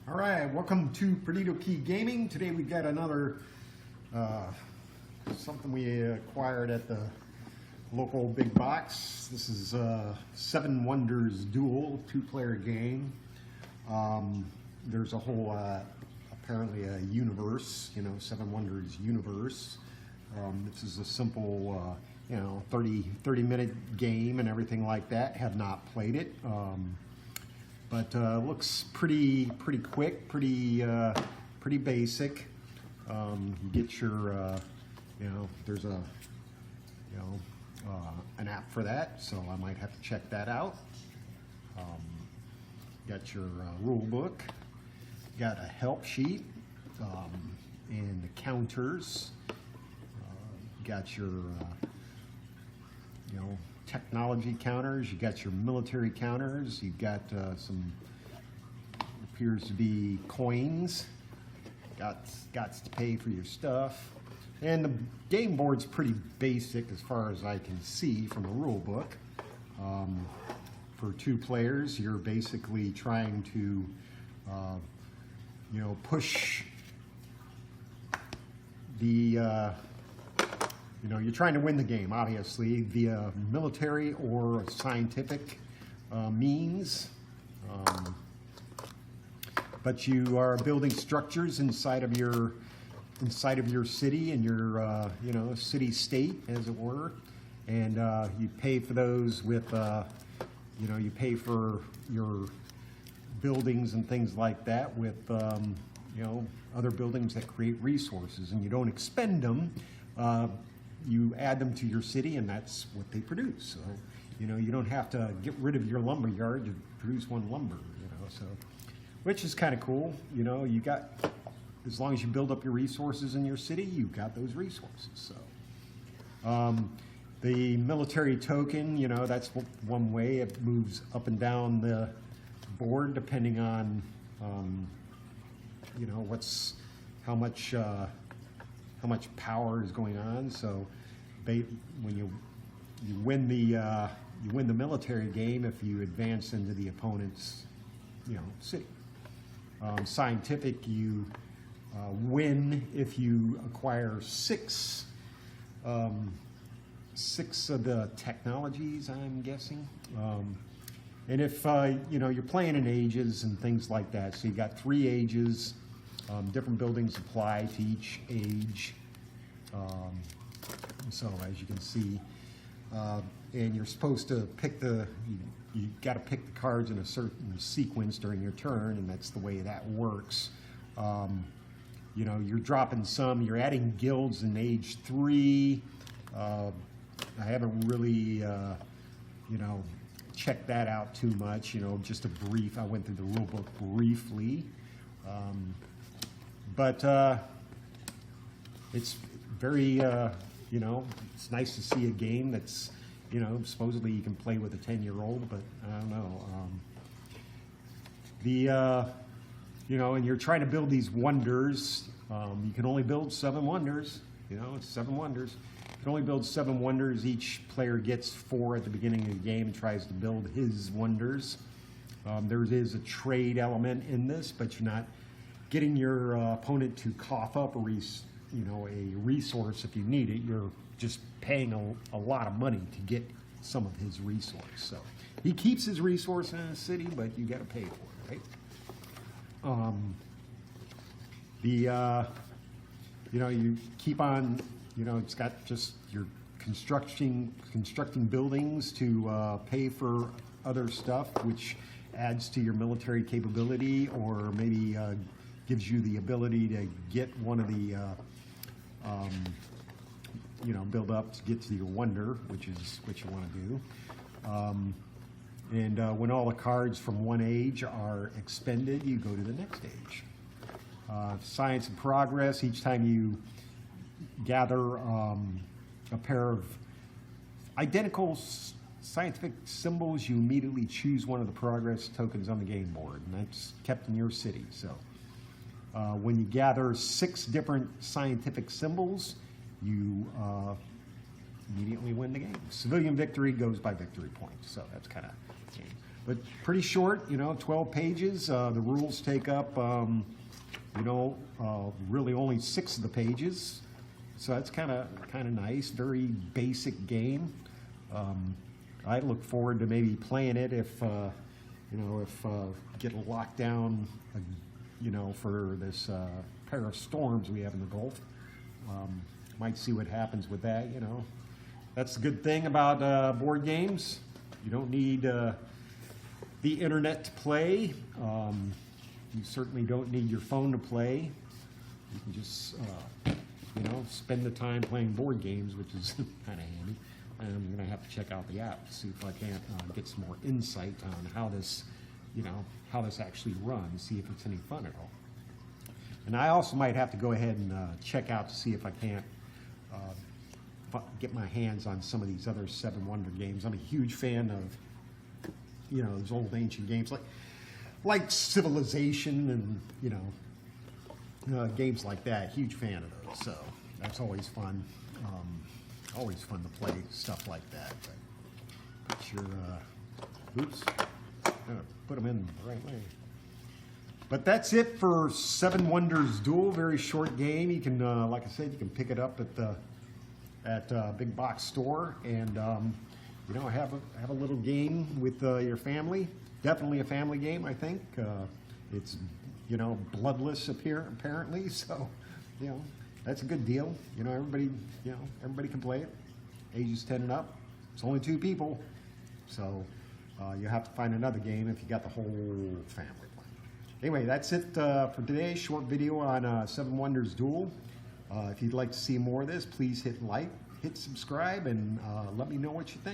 All right, welcome to Perdido Key Gaming. Today we've got another something we acquired at the local big box. This is Seven Wonders Duel, two-player game. There's a whole, apparently a universe, Seven Wonders universe. This is a simple, 30-minute game and everything like that. Have not played it. But looks pretty quick, pretty basic. You get your, there's a, an app for that, so I might have to check that out. Got your rule book, got a help sheet, and the counters. Got your, technology counters, you got your military counters, you've got some, appears to be coins, got to pay for your stuff. And the game board's pretty basic as far as I can see from the rule book. For two players, you're basically trying to, push the, you're trying to win the game, obviously, via military or scientific means. But you are building structures inside of your city and your city-state, as it were, and you pay for those with you pay for your buildings and things like that with other buildings that create resources, and you don't expend them. You add them to your city, and that's what they produce. So, you don't have to get rid of your lumber yard to produce one lumber, so, which is kind of cool. You got, as long as you build up your resources in your city, you've got those resources. So, the military token, that's one way. It moves up and down the board depending on, how much power is going on. So when you win the military game if you advance into the opponent's city. Scientific, you win if you acquire six of the technologies, I'm guessing. And if you're playing in ages and things like that, so you got 3 ages. Different buildings apply to each age. So as you can see, and you're supposed to pick you got to pick the cards in a certain sequence during your turn, and that's the way that works. You're dropping some, you're adding guilds in age 3. I haven't really, checked that out too much, just a brief, I went through the rule book briefly. But it's very, it's nice to see a game that's, supposedly you can play with a 10-year-old, but I don't know. And you're trying to build these wonders. You can only build 7 wonders, it's 7 wonders. You can only build 7 wonders. Each player gets 4 at the beginning of the game and tries to build his wonders. There is a trade element in this, but you're not getting your opponent to cough up a resource if you need it. You're just paying a lot of money to get some of his resource. So he keeps his resource in a city, but you got to pay for it, right? You keep on, it's got just your constructing buildings to pay for other stuff, which adds to your military capability, or maybe gives you the ability to get one of the, build up to get to your wonder, which is what you want to do. And when all the cards from one age are expended, you go to the next age. Science and progress, each time you gather a pair of identical scientific symbols, you immediately choose one of the progress tokens on the game board, and that's kept in your city. So when you gather 6 different scientific symbols, you immediately win the game. Civilian victory goes by victory points, so that's kind of game. but pretty short, you know, 12 pages. The rules take up, you know, really only 6 of the pages. So that's kind of nice. Very basic game. I look forward to maybe playing it if, you know, if get locked down, you know, for this pair of storms we have in the Gulf. Might see what happens with that, you know. That's the good thing about board games. You don't need the internet to play. You certainly don't need your phone to play. You can just, you know, spend the time playing board games, which is kind of handy. I'm going to have to check out the app to see if I can't get some more insight on how this, you know, how this actually runs, see if it's any fun at all. And I also might have to go ahead and check out to see if I can't get my hands on some of these other 7 Wonder games. I'm a huge fan of, you know, those old ancient games like Civilization and, you know, games like that. Huge fan of those. So that's always fun. Always fun to play stuff like that. But put your, oops, put them in the right way. But that's it for 7 Wonders Duel. Very short game. You can, like I said, you can pick it up at big box store and you know, have a little game with your family. Definitely a family game, I think. It's, you know, bloodless apparently, so you know, that's a good deal. You know, everybody can play it. Ages 10 and up. It's only 2 people, so you have to find another game if you got the whole family playing. Anyway, that's it for today. Short video on 7 Wonders Duel. If you'd like to see more of this, please hit like, hit subscribe, and let me know what you think.